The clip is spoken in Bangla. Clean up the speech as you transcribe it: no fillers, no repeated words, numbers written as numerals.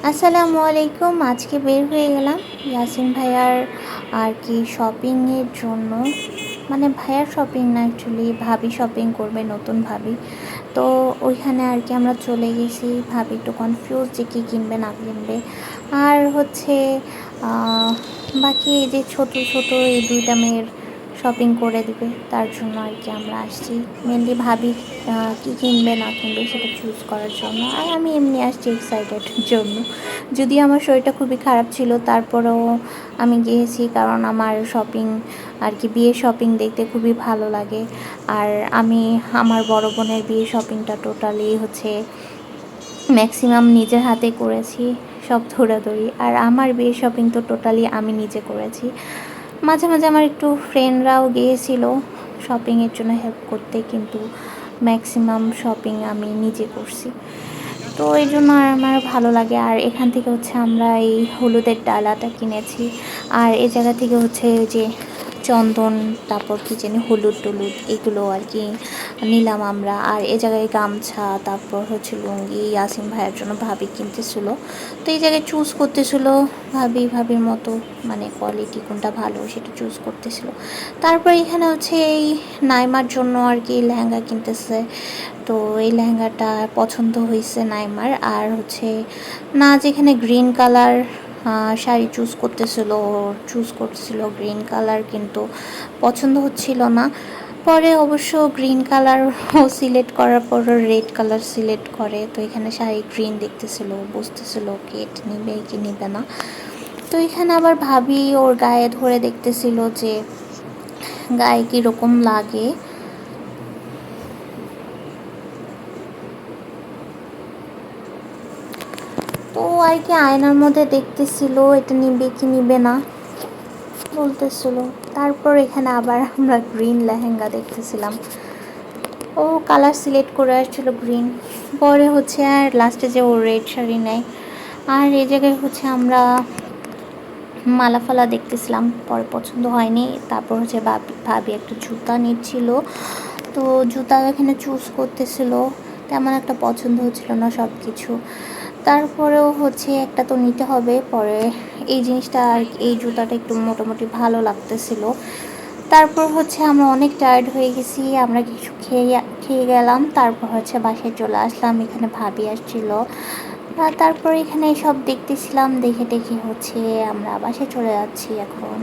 আসসালামু আলাইকুম। আজকে বের হয়ে গেলাম ইয়াসিন ভাইয়ার আর কি শপিংয়ের জন্য। মানে ভাইয়ার শপিং না, অ্যাকচুয়ালি ভাবি শপিং করবে, নতুন ভাবি। তো ওইখানে আর কি আমরা চলে গেছি। ভাবি একটু কনফিউজ যে কী কিনবে না কিনবে। আর হচ্ছে বাকি এই যে ছোট ছোট এই দুইটা মেয়ের শপিং করে দিবে, তার জন্য আর কি আমরা আসছি। মেনলি ভাবি কী কিনবে না কিনবে সেটা চুজ করার জন্য। আর আমি এমনি আসছি এক্সাইটেড জন্য। যদিও আমার শরীরটা খুবই খারাপ ছিল, তারপরেও আমি গিয়েছি, কারণ আমার শপিং আর কি বিয়ের শপিং দেখতে খুবই ভালো লাগে। আর আমি আমার বড় বোনের বিয়ের শপিংটা টোটালি হচ্ছে ম্যাক্সিমাম নিজের হাতে করেছি, সব ধরাধরি। আর আমার বিয়ের শপিং তো টোটালি আমি নিজে করেছি। মাঝে মাঝে আমার একটু ফ্রেন্ডরাও গিয়েছিল শপিংয়ের জন্য হেল্প করতে, কিন্তু ম্যাক্সিমাম শপিং আমি নিজে করছি। তো এই জন্য আমার ভালো লাগে। আর এখান থেকে হচ্ছে আমরা এই হলুদের ডালাটা কিনেছি। আর এই জায়গা থেকে হচ্ছে যে চন্দন, তারপর কি জানি হলুদ টলুদ এগুলো আর কি নিলাম আমরা। আর এ জায়গায় গামছা, তারপর হচ্ছে লুঙ্গি ইয়াসিন ভাইয়ের জন্য ভাবি কিনতেছিল। তো এই জায়গায় চুজ করতেছিল ভাবির মতো, মানে কোয়ালিটি কোনটা ভালো সেটা চুজ করতেছিল। তারপর এখানে হচ্ছে এই নাইমার জন্য আর কি লেহেঙ্গা কিনতেছে। তো এই লেহেঙ্গাটা পছন্দ হয়েছে নাইমার। আর হচ্ছে না, যেখানে গ্রিন কালার শাড়ি চুজ করতেছিল গ্রিন কালার, কিন্তু পছন্দ হচ্ছিল না। পরে অবশ্য গ্রিন কালার সিলেক্ট করার পর রেড কালার সিলেক্ট করে। তো এখানে শাড়ি গ্রিন দেখতেছিল, বুঝতেছিল কি এটা নিবে কি নিবে না। তো এখানে আবার ভাবি ওর গায়ে ধরে দেখতেছিল যে গায়ে কীরকম লাগে। তো আর কি আয়নার মধ্যে দেখতেছিল এটা নিবে কি নিবে না বলতেছিল। তারপর এখানে আবার আমরা গ্রিন লেহেঙ্গা দেখতেছিলাম। ও কালার সিলেক্ট করে আসছিল গ্রিন, পরে হচ্ছে আর লাস্টে যে ও রেড শাড়ি নেয়। আর এই জায়গায় হচ্ছে আমরা মালাফালা দেখতেছিলাম, পরে পছন্দ হয়নি। তারপর হচ্ছে ভাবি একটা জুতা নিচ্ছিল। তো জুতা এখানে চুজ করতেছিল, তেমন একটা পছন্দ হচ্ছিল না সব কিছু। তারপরেও হচ্ছে একটা তো নিতে হবে। পরে এই জিনিসটা আর এই জুতাটা একটু মোটামুটি ভালো লাগতেছিল। তারপর হচ্ছে আমরা অনেক টায়ার্ড হয়ে গেছি, আমরা কিছু খেয়ে গেলাম। তারপর হচ্ছে বাসায় চলে আসলাম, এখানে ভাবি আসছিল। তারপর এখানে সব দেখতেছিলাম, দেখে হচ্ছে আমরা বাসায় চলে যাচ্ছি এখন।